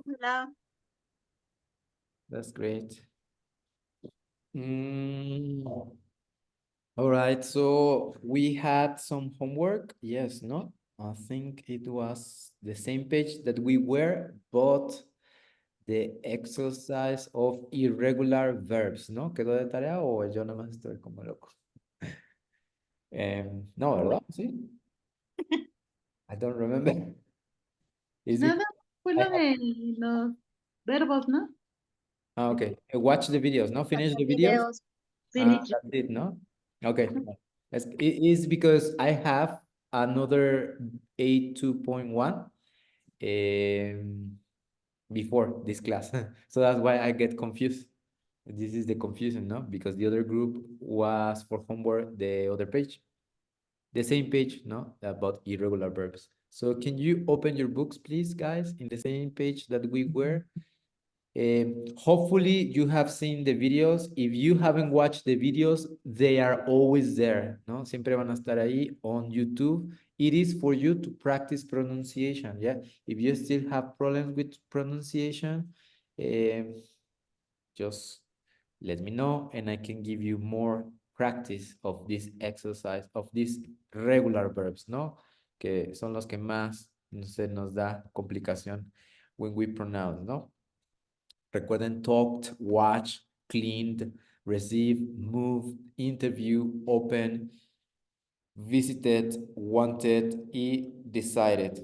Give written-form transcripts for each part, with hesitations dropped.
Hola. That's great. Mm. All right, so we had some homework. Yes, no? I think it was the same page that we were, but the exercise of irregular verbs, ¿no? ¿Quedó de tarea o yo nada más estoy como loco? No, ¿verdad? Sí. I don't remember. Is it? Nada, fue I lo have- de los verbos, ¿no? Okay. Watch the videos, no? Finish the videos. Videos. Finish. That's it, no? Okay. It is because I have another 82.1 before this class. So that's why I get confused. This is the confusion, no? Because the other group was for homework, the other page. The same page, no? About irregular verbs. So can you open your books, please, guys, in the same page that we were? Hopefully you have seen the videos. If you haven't watched the videos, they are always there, ¿no? Siempre van a estar ahí on YouTube. It is for you to practice pronunciation, yeah? If you still have problems with pronunciation, just let me know and I can give you more practice of this exercise, of these regular verbs, ¿no? Que son los que más se nos da complicación when we pronounce, ¿no? Recuerden talked, watch, cleaned, receive, move, interview, open, visited, wanted, y decided.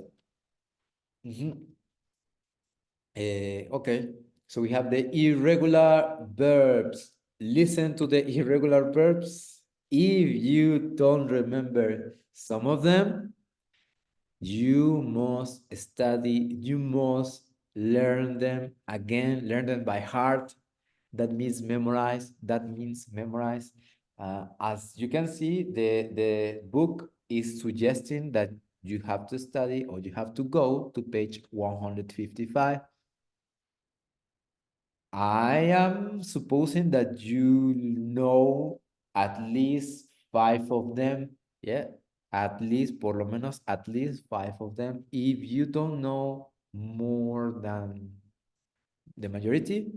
Okay, so we have the irregular verbs. Listen to the irregular verbs. If you don't remember some of them, you must study, you must learn them again, learn them by heart. That means memorize, that means memorize. As you can see, the book is suggesting that you have to study or you have to go to page 155. I am supposing that you know at least 5 of them. Yeah, at least, por lo menos, at least 5 of them. If you don't know more than the majority,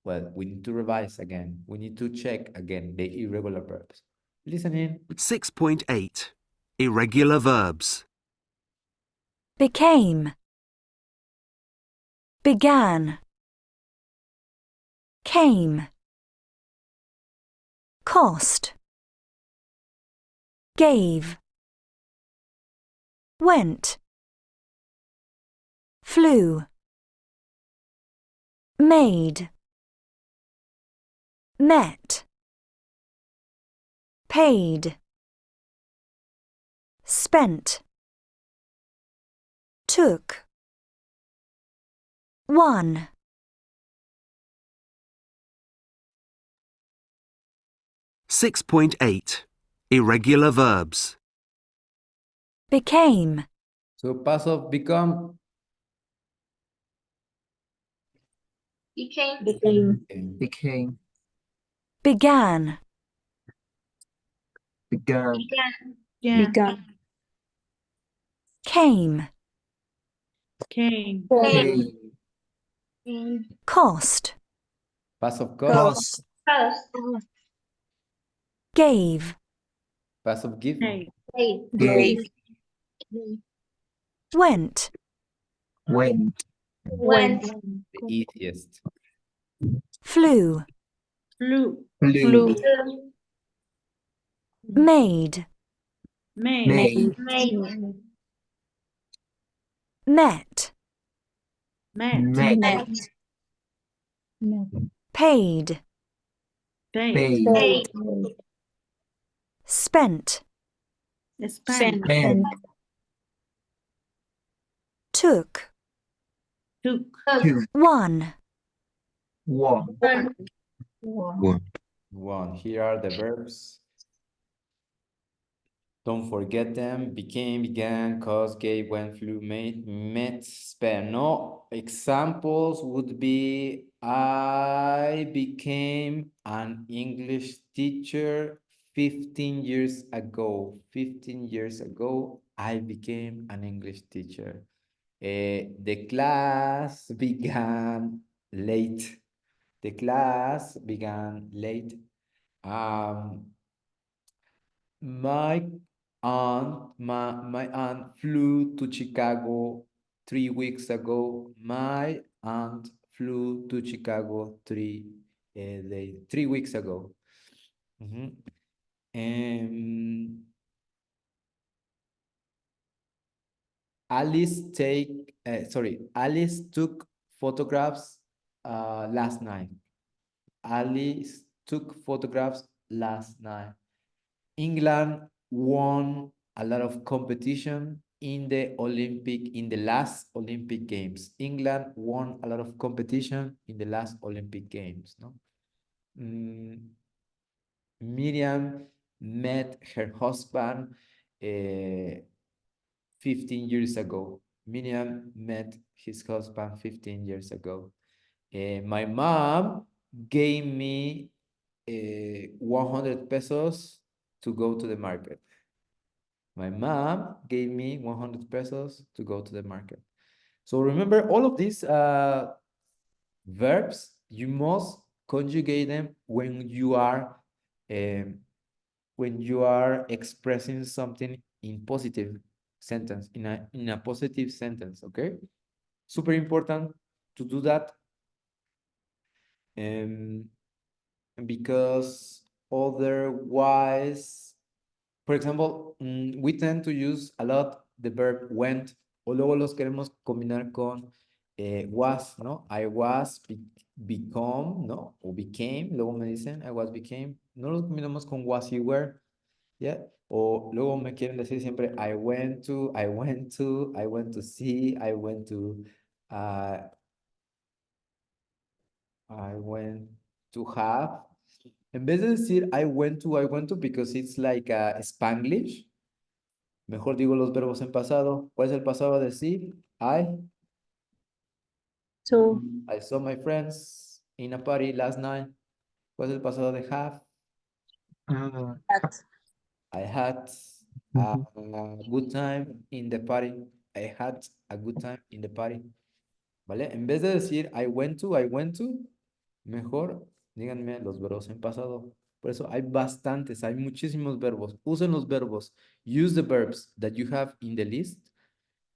well, we need to revise again. We need to check again the irregular verbs. Listen in. 6.8 Irregular verbs. became, began, came, cost, gave, went, flew, made, met, paid, spent, took, won, 6.8 Irregular verbs. became, So past of become. Became. Became, began, began, Yeah. came, Came. came, cost, Past of cost. cost, gave, Past of give. Hey. gave, went, went, The easiest. flew, Flew. flew, made, Made. met, Met. met, paid, Paid. paid, spent, Spent. spent, took, Took. took, won, won, One. Here are the verbs. Don't forget them. Became, began, caused, gave, went, flew, made, met, spent. No, examples would be I became an English teacher 15 years ago. 15 years ago, I became an English teacher. The class began late. The class began late. My aunt flew to Chicago 3 weeks ago. My aunt flew to Chicago 3 weeks ago. Alice took photographs last night. Alice took photographs last night. England won a lot of competition in the last Olympic Games. England won a lot of competition in the last Olympic Games, no? Miriam met her husband 15 years ago. Miriam met his husband 15 years ago. My mom gave me 100 pesos to go to the market. My mom gave me 100 pesos to go to the market. So remember all of these verbs, you must conjugate them when you are expressing something in positive sentence, in a positive sentence, okay? Super important to do that. Because otherwise, for example, we tend to use a lot the verb went, o luego los queremos combinar con was, ¿no? I was, become, ¿no? O became, luego me dicen, I was, became. No los combinamos con was, you were, ¿ya? O luego me quieren decir siempre, I went to see, I went to have. En vez de decir I went to because it's like Spanglish, mejor digo los verbos en pasado. ¿Cuál es el pasado de sí? I saw my friends in a party last night. ¿Cuál es el pasado de have? I had a good time in the party. I had a good time in the party. ¿Vale? En vez de decir I went to, mejor díganme los verbos en pasado. Por eso hay muchísimos verbos. Usen los verbos. Use the verbs that you have in the list,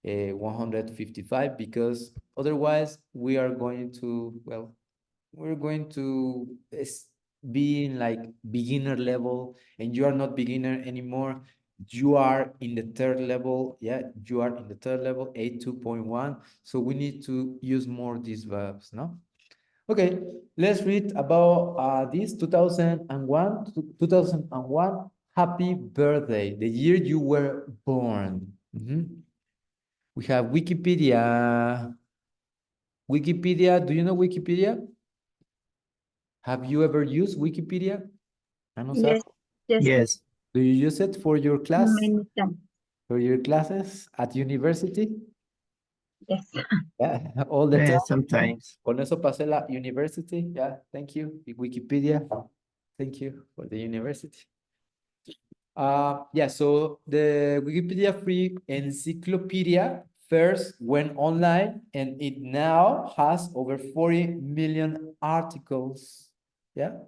155, because otherwise we are going to, well, we're going to be in like beginner level, and you are not beginner anymore. You are in the third level. Yeah, you are in the third level, 82.1. So we need to use more these verbs, no? Okay, let's read about this 2001, happy birthday, the year you were born. We have Wikipedia. Wikipedia, do you know Wikipedia? Have you ever used Wikipedia? Yes. Yes. Do you use it for your class? Many times. For your classes at university? Yes. Yeah, all the time. Sometimes. Con eso pasé la university. Yeah, thank you. Wikipedia. Thank you for the university. Yeah, so the Wikipedia Free Encyclopedia first went online, and it now has over 40 million articles. Yeah.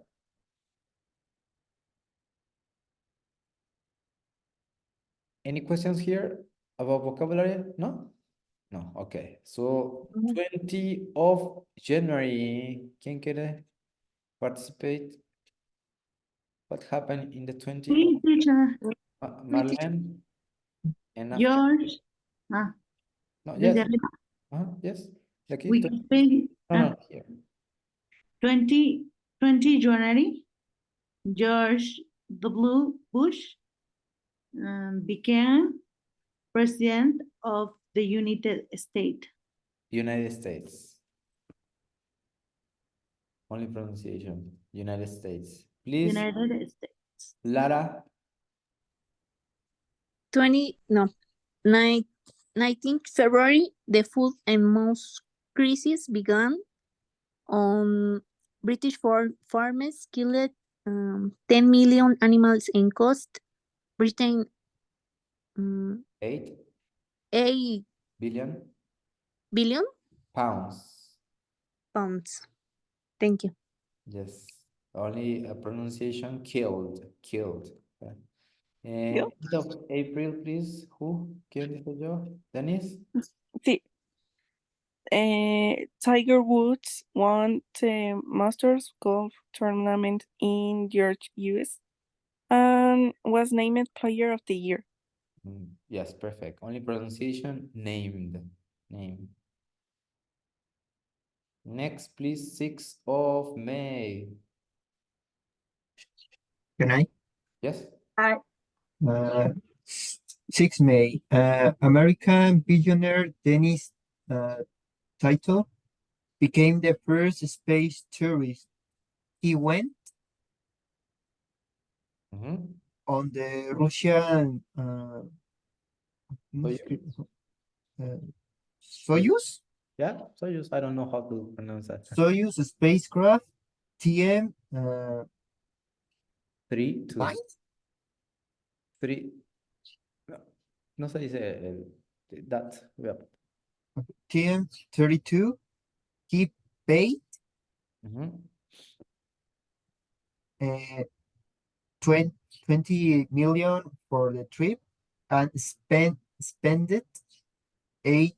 Any questions here about vocabulary? No? No, okay. So 20 of January, ¿quién quiere participate? What happened in the 20? Me, teacher. Marlene? And after, George. no, Desde yes. arriba. Yes. Aquí, Wikipedia. no, here. 20 January, George W. Bush became president of the United States. United States. Only pronunciation. United States. Please, United States. Lara. 19th February, the food and most crisis began on British farmers killed 10 million animals and cost Britain 8 8 billion. billion pounds. pounds. Thank you. Yes, only a pronunciation killed. Yeah. Yo. End of April, please. Who? ¿Quién dijo yo? Denise? Sí. Tiger Woods won the Masters Golf Tournament in George, US, and was named Player of the Year. Yes, perfect. Only pronunciation named. Name. Next, please, 6th of May. Can I? Yes? Uh, 6 May. American billionaire Dennis Tito became the first space tourist. He went Mhm. on the Russian Soyuz Yeah, Soyuz. I don't know how to pronounce that. Soyuz spacecraft TM 3, 2, nine? 3. No se dice that. Yeah. TM 32. He paid Mhm. 20 million for the trip and spent it 8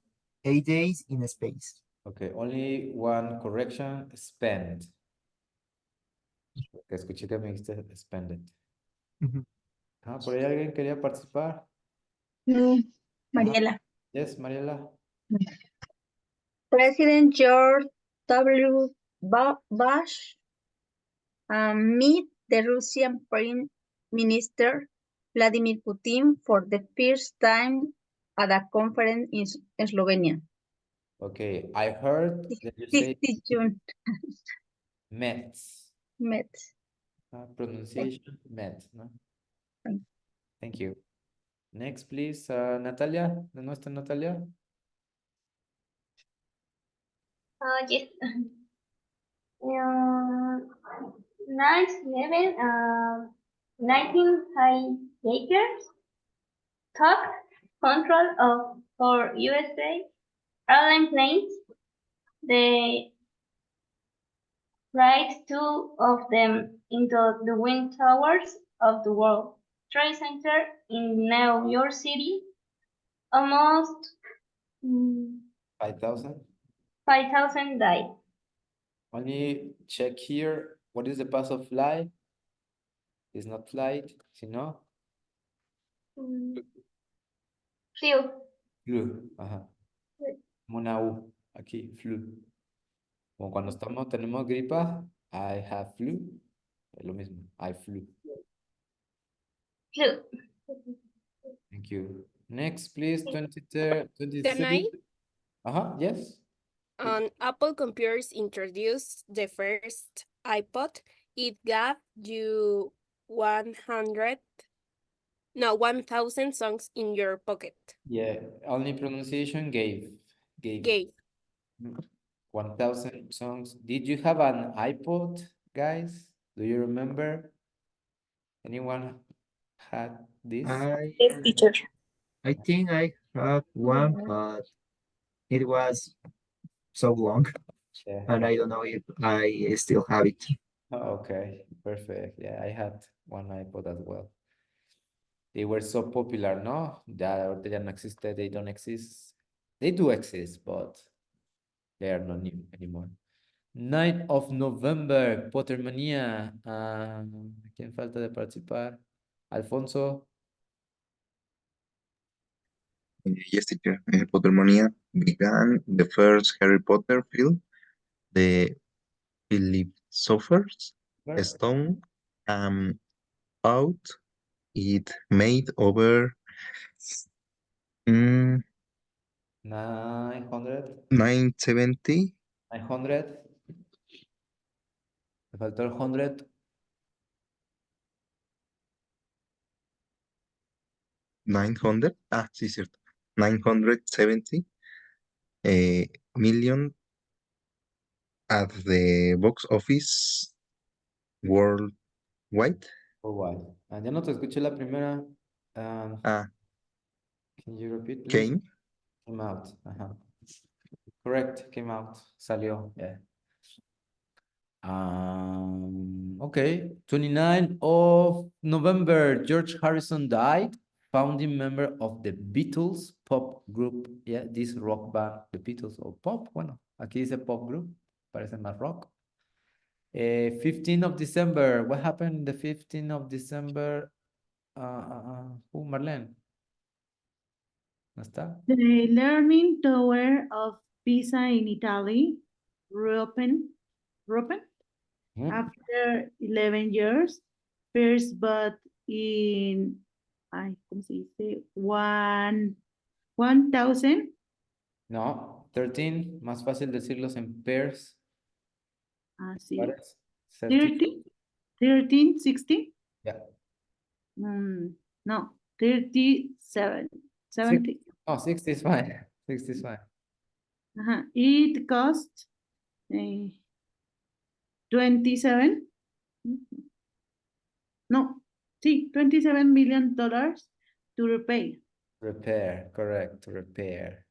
days in space. Okay, only one correction, spend. Que escuché que me dijiste spend it. Ujú. ¿Por ahí alguien quería participar? Mariela. Yes, Mariela. President George W. Bush meet the Russian Prime Minister Vladimir Putin for the first time at a conference in Slovenia. Okay, I heard that you say 60 June met. met. Pronunciation met, no? Thank you. Thank you. Next, please, Natalia. ¿No está Natalia? Yes. 9/11, 19 hijackers took control of for USA airline planes. They flight two of them into the wind towers of the World Trade Center in New York City. Almost 5,000. 5,000 died. Only check here. What is the past of fly? It's not flight, sino Flew. flu. Ajá. Como una U aquí, flu. Como cuando tenemos gripa, I have flu. Es lo mismo, I flew. Flew. Thank you. Next, please, 23rd, Can I? 23. Yes. Apple Computers introduced the first iPod. It gave you 1,000 songs in your pocket. Yeah, only pronunciation gave. Gave. 1,000 songs. Did you have an iPod, guys? Do you remember? Anyone had this? Yes, teacher. I think I have one, but it was so long, Yeah. and I don't know if I still have it. Oh, okay, perfect. Yeah, I had one iPod as well. They were so popular, no? That they don't exist. They don't exist. They do exist, but they are not new anymore. 9th of November, Pottermania. ¿Quién falta de participar? Alfonso. Yes, teacher. Pottermania began the first Harry Potter film, the Philosopher's Stone, out. It made over 900. 970. 900. Me faltó el 100. 900. Sí, cierto. 970 million at the box office worldwide. Worldwide. Ya no te escuché la primera. Can you repeat, please? Came Came out. Correct, came out, salió, yeah. Okay, 29th of November, George Harrison died, founding member of the Beatles pop group. Yeah, this rock band, the Beatles, or pop, bueno, aquí dice pop group, parece más rock. 15th of December, what happened the 15th of December? Marlene? ¿No está? The Leaning Tower of Pisa in Italy reopened after 11 years. First, but in, ay, ¿cómo se dice? 1000. No, 13, más fácil decirlos en pairs. Así. Pares. 13, 16? Yeah. No, 37, 70. Oh, 60 is fine. 60 is fine. It cost 27. No, sí, $27 million to repay. Repair, correct, repair.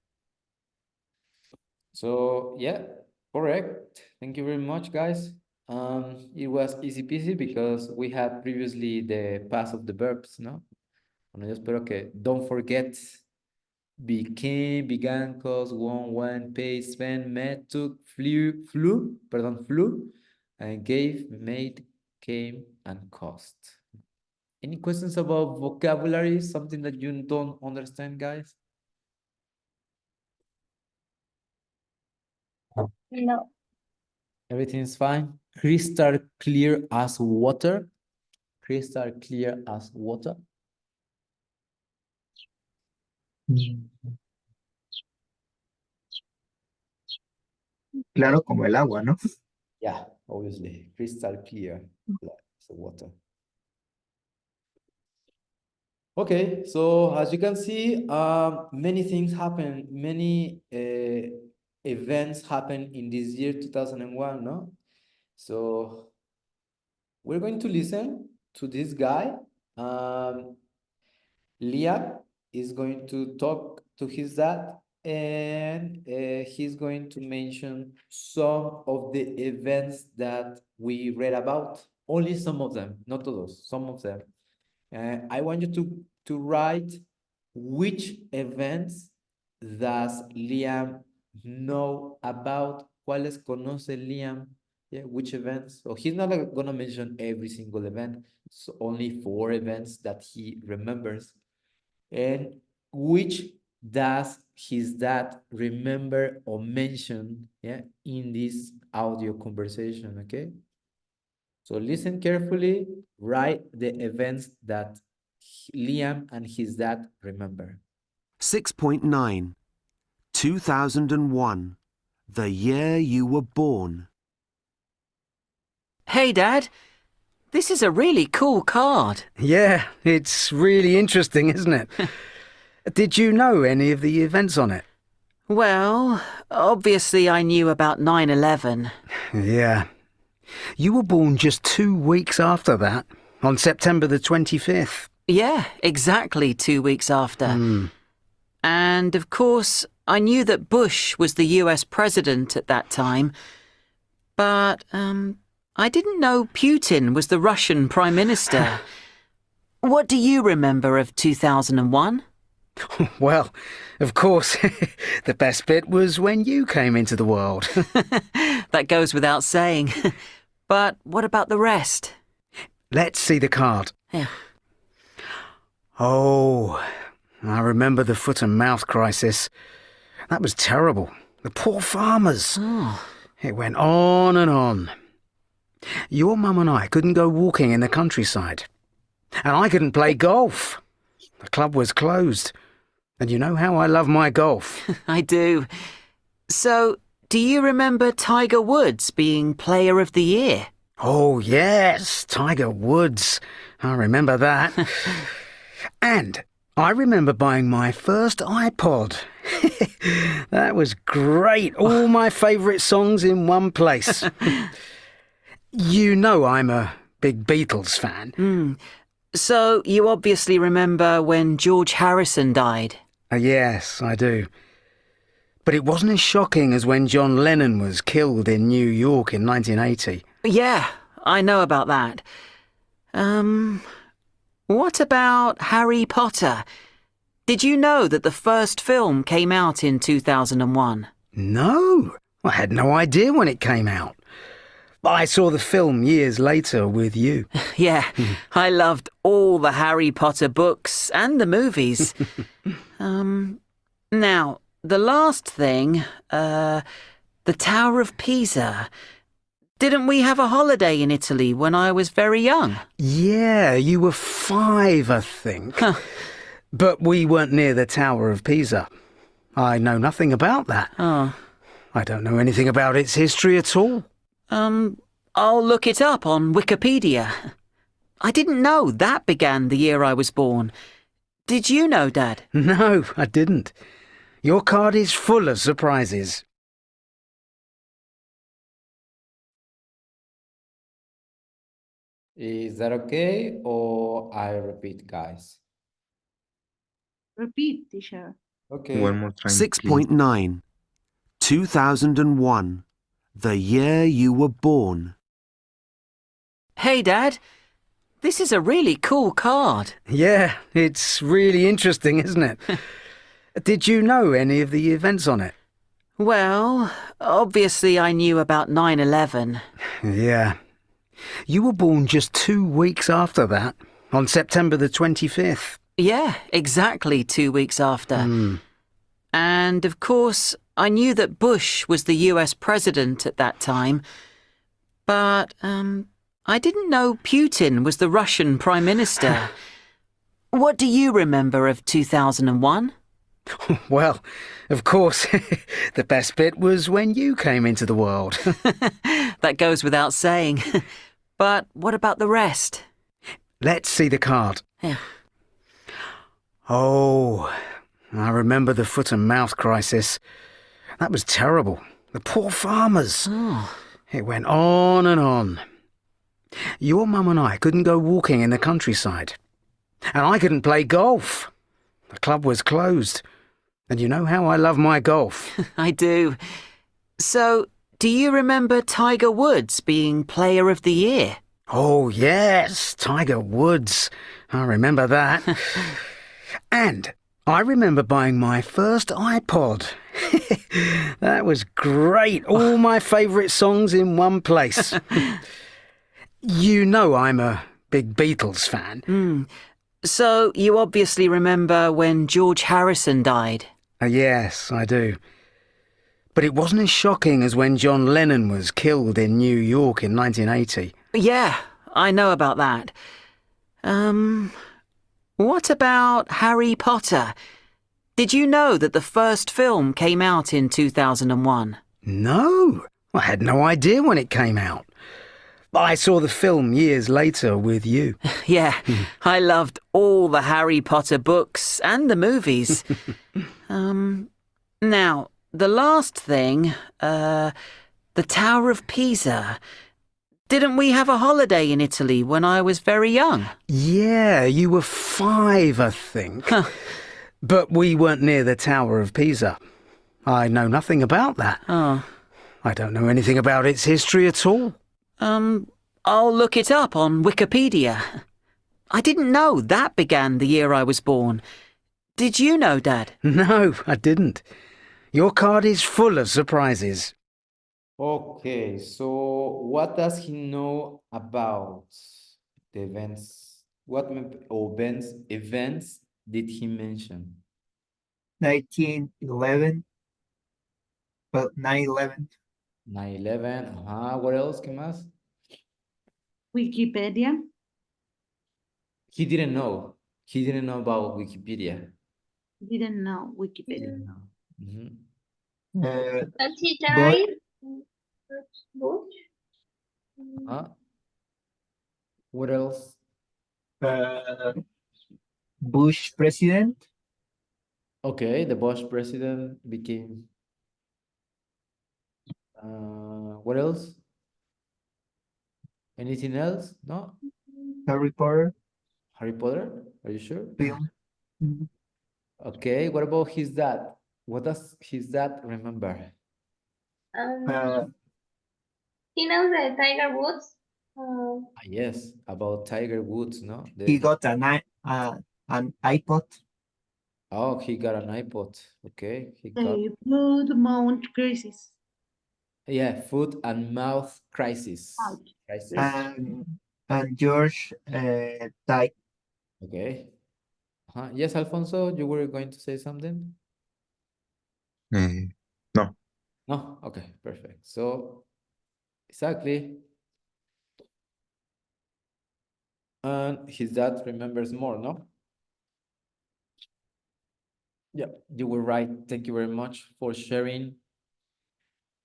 So, yeah, correct. Thank you very much, guys. It was easy peasy because we had previously the past of the verbs, no? Bueno, yo espero que don't forget became, began, caused, won, went, paid, spent, met, took, flew, and gave, made, came, and cost. Any questions about vocabulary? Something that you don't understand, guys? No. Everything's fine. Crystal clear as water. Crystal clear as water. Claro como el agua, ¿no? Yeah, obviously. Crystal clear as water. Okay, so as you can see, many things happen, many events happen in this year 2001, no? So we're going to listen to this guy. Liam is going to talk to his dad, and he's going to mention some of the events that we read about. Only some of them, not todos, some of them. I want you to write which events does Liam know about. ¿Cuáles conoce Liam? Yeah, which events? So he's not gonna mention every single event. So only 4 events that he remembers. And which does his dad remember or mention, yeah, in this audio conversation, okay? So listen carefully, write the events that Liam and his dad remember. 6.9 2001. The year you were born. Hey, Dad. This is a really cool card. Yeah, it's really interesting, isn't it? Did you know any of the events on it? Well, obviously I knew about 9/11. Yeah. You were born just 2 weeks after that, on September the 25th. Yeah, exactly 2 weeks after. And, of course, I knew that Bush was the US president at that time. But, I didn't know Putin was the Russian prime minister. What do you remember of 2001? Well, of course, the best bit was when you came into the world. That goes without saying. But what about the rest? Let's see the card. Yeah. Oh, I remember the foot and mouth crisis. That was terrible. The poor farmers. Oh. It went on and on. Your mum and I couldn't go walking in the countryside. And I couldn't play golf. The club was closed. And you know how I love my golf. I do. So, do you remember Tiger Woods being Player of the Year? Oh, yes, Tiger Woods. I remember that. And I remember buying my first iPod. That was great. All my favourite songs in one place. You know I'm a big Beatles fan. So, you obviously remember when George Harrison died? Yes, I do. But it wasn't as shocking as when John Lennon was killed in New York in 1980. Yeah, I know about that. What about Harry Potter? Did you know that the first film came out in 2001? No, I had no idea when it came out. I saw the film years later with you. Yeah, I loved all the Harry Potter books and the movies. Now, the last thing, the Tower of Pisa. Didn't we have a holiday in Italy when I was very young? Yeah, you were 5, I think. But we weren't near the Tower of Pisa. I know nothing about that. Oh. I don't know anything about its history at all. I'll look it up on Wikipedia. I didn't know that began the year I was born. Did you know, Dad? No, I didn't. Your card is full of surprises. Is that okay, or I repeat, guys? Repeat, teacher. Okay. One more time, please. 6.9. 2001. The year you were born. Hey, Dad. This is a really cool card. Yeah, it's really interesting, isn't it? Did you know any of the events on it? Well, obviously I knew about 9/11. Yeah. You were born just 2 weeks after that, on September the 25th. Yeah, exactly 2 weeks after. And, of course, I knew that Bush was the US president at that time. But, I didn't know Putin was the Russian prime minister. What do you remember of 2001? Well, of course, the best bit was when you came into the world. That goes without saying. But what about the rest? Let's see the card. Yeah. Oh, I remember the foot and mouth crisis. That was terrible. The poor farmers. Oh. It went on and on. Your mum and I couldn't go walking in the countryside. And I couldn't play golf. The club was closed. And you know how I love my golf. I do. So, do you remember Tiger Woods being Player of the Year? Oh, yes, Tiger Woods. I remember that. And I remember buying my first iPod. That was great. All my favourite songs in one place. You know I'm a big Beatles fan. So, you obviously remember when George Harrison died? Yes, I do. But it wasn't as shocking as when John Lennon was killed in New York in 1980. Yeah, I know about that. What about Harry Potter? Did you know that the first film came out in 2001? No, I had no idea when it came out. I saw the film years later with you. Yeah, I loved all the Harry Potter books and the movies. Now, the last thing, the Tower of Pisa. Didn't we have a holiday in Italy when I was very young? Yeah, you were 5, I think. But we weren't near the Tower of Pisa. I know nothing about that. Oh. I don't know anything about its history at all. I'll look it up on Wikipedia. I didn't know that began the year I was born. Did you know, Dad? No, I didn't. Your card is full of surprises. Okay, so what does he know about the events? What events did he mention? 1911. Well, 9/11. 9/11, what else? ¿Qué más? Wikipedia. He didn't know. He didn't know about Wikipedia. Didn't know Wikipedia. Didn't know. Mhm. Does he But- die? Bush? What else? Bush president. Okay, the Bush president became. What else? Anything else? No? Harry Potter Harry Potter? Are you sure? film. Mhm. Okay, what about his dad? What does his dad remember? Uh, He knows the Tiger Woods. Yes, about Tiger Woods, no? he got an iPod. Oh, he got an iPod. Okay, he got A blood mount crisis. yeah, foot and mouth crisis. Ouch. Crisis. And George died. Okay. Yes, Alfonso, you were going to say something? No. No? Okay, perfect. So, exactly. And his dad remembers more, no? Yeah, you were right. Thank you very much for sharing.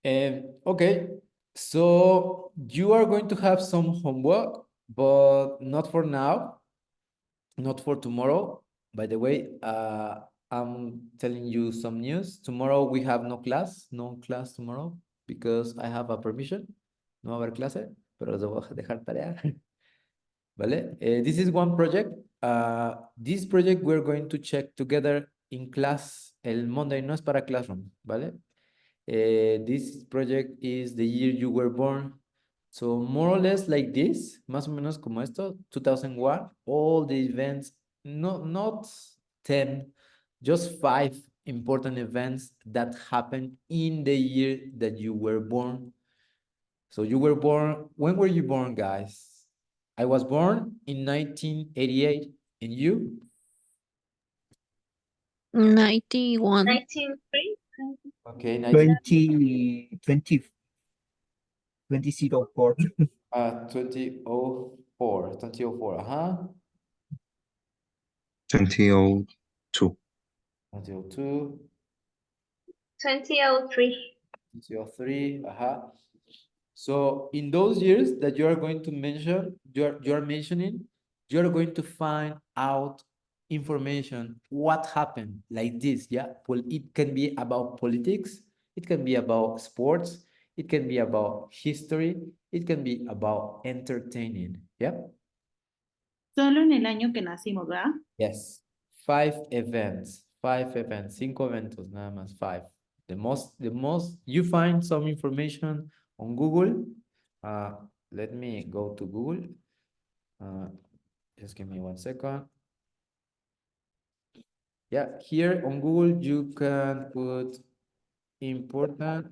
Okay, so you are going to have some homework, but not for now, not for tomorrow. By the way, I'm telling you some news. Tomorrow we have no class tomorrow because I have a permission. No va a haber clase, pero les voy a dejar tarea. ¿Vale? This is one project. This project we're going to check together in class el Monday, no es para classroom, ¿vale? This project is the year you were born. So more or less like this, más o menos como esto, 2001, all the events, not 10, just 5 important events that happened in the year that you were born. So you were born, when were you born, guys? I was born in 1988, and you? 91. 1903. Okay, 2004. 2004, 2004, 2002. 2002, 2003. 2003, So in those years that you are going to mention, you are mentioning, you are going to find out information, what happened like this, yeah? Well, it can be about politics, it can be about sports, it can be about history, it can be about entertaining, yeah? Solo en el año que nacimos, ¿verdad? Yes, 5 events, 5 eventos, nada más 5. The most, you find some information on Google. Let me go to Google. Just give me 1 second. Yeah, here on Google, you can put important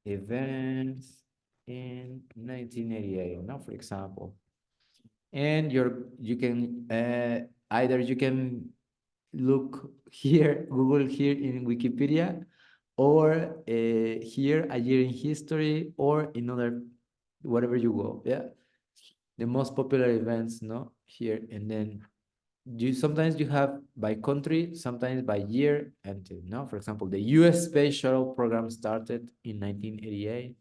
events in 1988, no, for example. And you can either you can look here, Google here in Wikipedia, or here a year in history, or in other, whatever you go, yeah. The most popular events, no, here, and then sometimes you have by country, sometimes by year, and no, for example, the US Space Shuttle program started in 1988,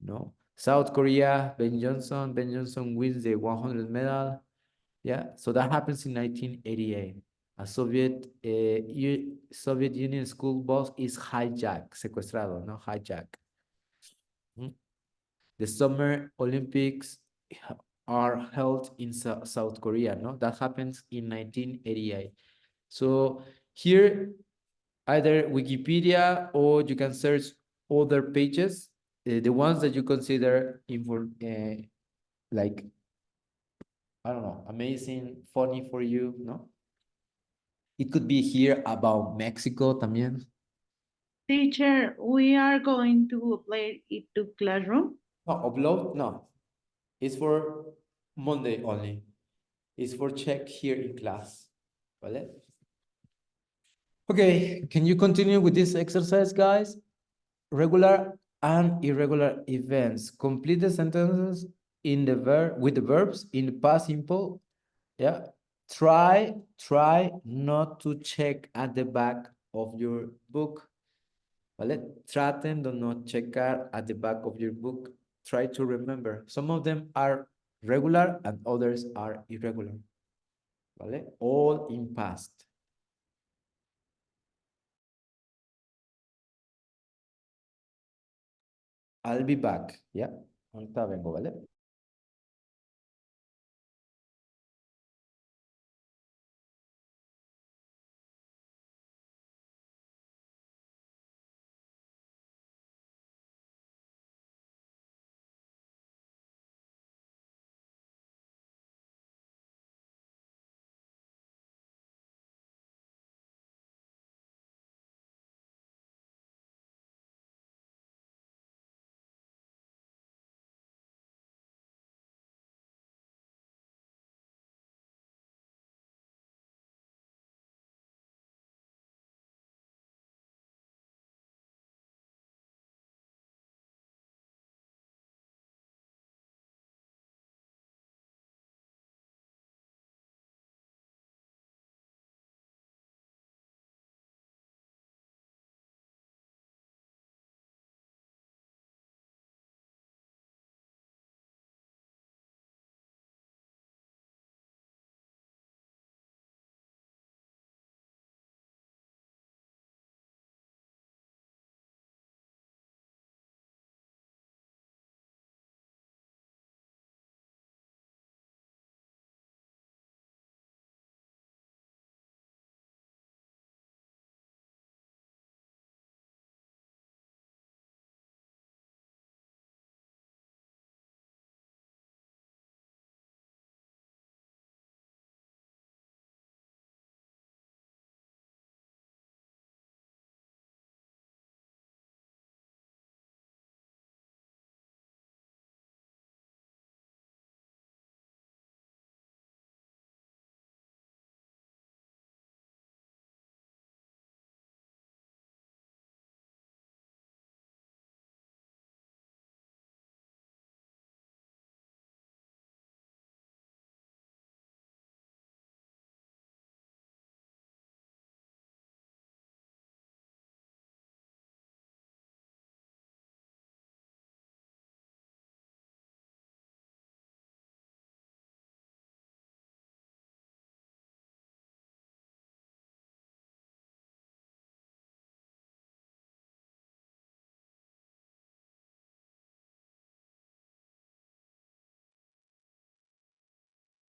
no. South Korea, Ben Johnson wins the 100 medal. Yeah, so that happens in 1988. A Soviet Union school bus is hijacked, secuestrado, no, hijacked. The Summer Olympics are held in South Korea, no, that happens in 1988. So here, either Wikipedia or you can search other pages, the ones that you consider like, I don't know, amazing, funny for you, no? It could be here about Mexico también. Teacher, we are going to upload it to Classroom. No, upload, no. It's for Monday only. It's for check here in class. ¿Vale? Okay, can you continue with this exercise, guys? Regular and irregular events. Complete the sentences in the with the verbs in the past simple. Yeah. Try not to check at the back of your book. ¿Vale? Traten de no checar at the back of your book. Try to remember. Some of them are regular and others are irregular. ¿Vale? All in past. I'll be back. Yeah. Ahorita vengo, ¿vale?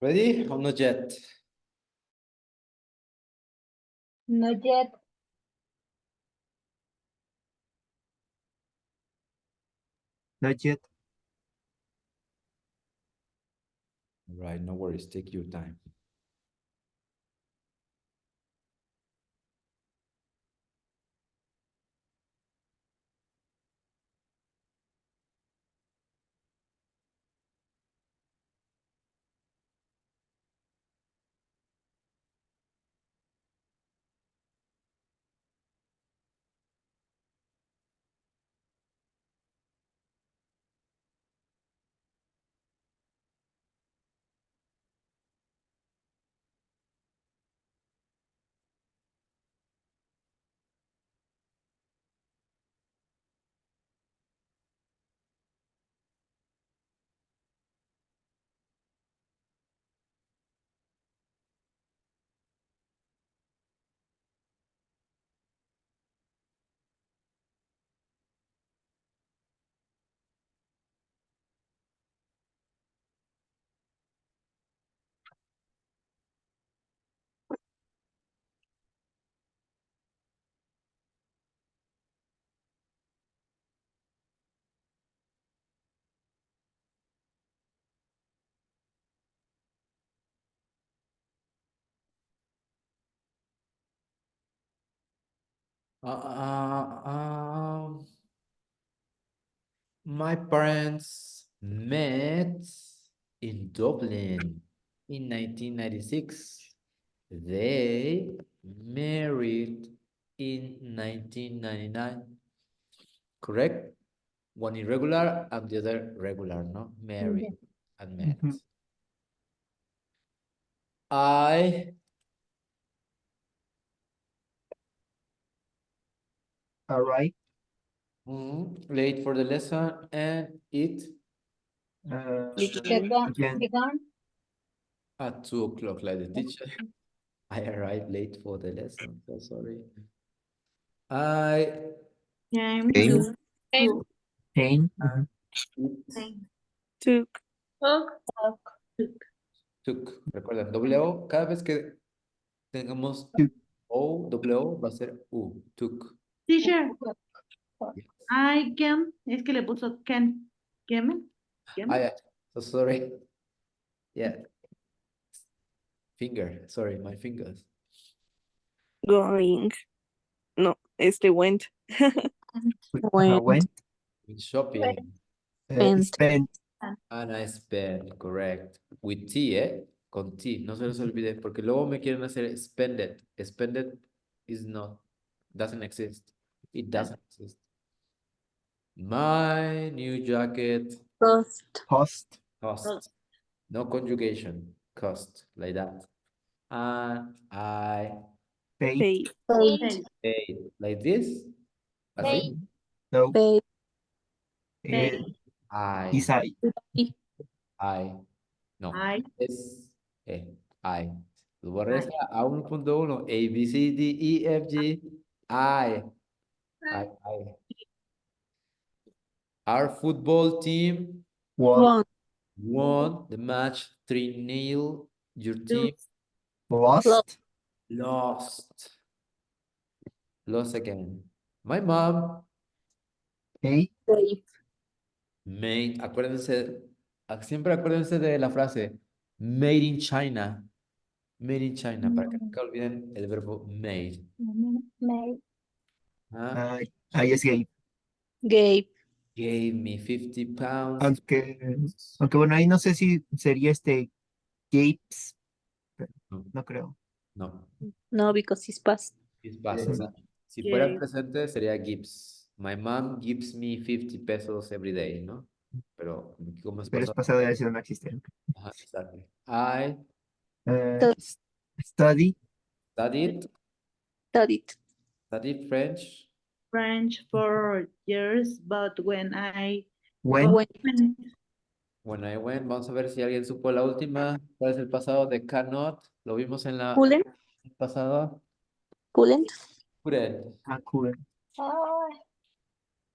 Ready or not yet? Not yet. Not yet. Right, no worries, take your time. My parents met in Dublin in 1996. They married in 1999. Correct? One irregular and the other regular, no? Married and met. Mhm. I All right. late for the lesson and it Again. Began. at 2 o'clock like the teacher. I arrived late for the lesson, so sorry. I Came Came. to school. Pain. Took. took. Recuerden, doble O, cada vez que tengamos Took. O, doble O, va a ser U. Took. Teacher, Yes. I can, es que le puso can. ¿Qué? Yeah. So sorry. Yeah. Finger. Sorry, my fingers. Going. No, went. Went. Shopping. Spent. Spent. And I spend, correct. With T, con T. No se les olvide, porque luego me quieren hacer spended. Spended is not, doesn't exist. It doesn't exist. My new jacket Cost. Cost. cost. No conjugation. Cost, like that. And I Paid. Paid. paid, like this. Así. No. Paid. Inside. I. No. I. Es I. Lo voy a regresar a 1.1. A, B, C, D, E, F, G. I. Our football team Won. won the match 3-0. Your team Lost. lost. Lost again. My mom Hey. made, acuérdense, siempre acuérdense de la frase made in China. Made in China, para que nunca olviden el verbo made. Made. ¿Ah? I just gave. Gave me 50 pounds. Aunque bueno, ahí no sé si sería Gapes. No creo. No, No, because it's past. it's past. Si fuera el presente sería gives. My mom gives me 50 pesos every day, ¿no? Pero como es Pero es pasado. pasado de eso no existe. Ajá, exactly. I Studied. Studied French. French for years, but when I Went. When I went, vamos a ver si alguien supo la última. ¿Cuál es el pasado de cannot? Lo vimos en la pasada. Couldn't. Couldn't.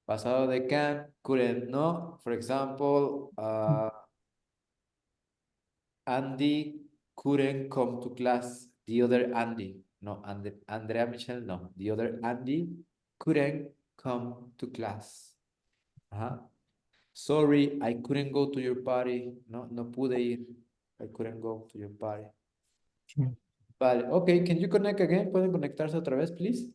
Pasado de can, couldn't, ¿no? For example, Andy couldn't come to class. The other Andy, no, Andrea Michelle, no. The other Andy couldn't come to class. Sorry, I couldn't go to your party. No, no pude ir. I couldn't go to your party. Sí. Vale, ok, can you connect again? ¿Pueden conectarse otra vez, please?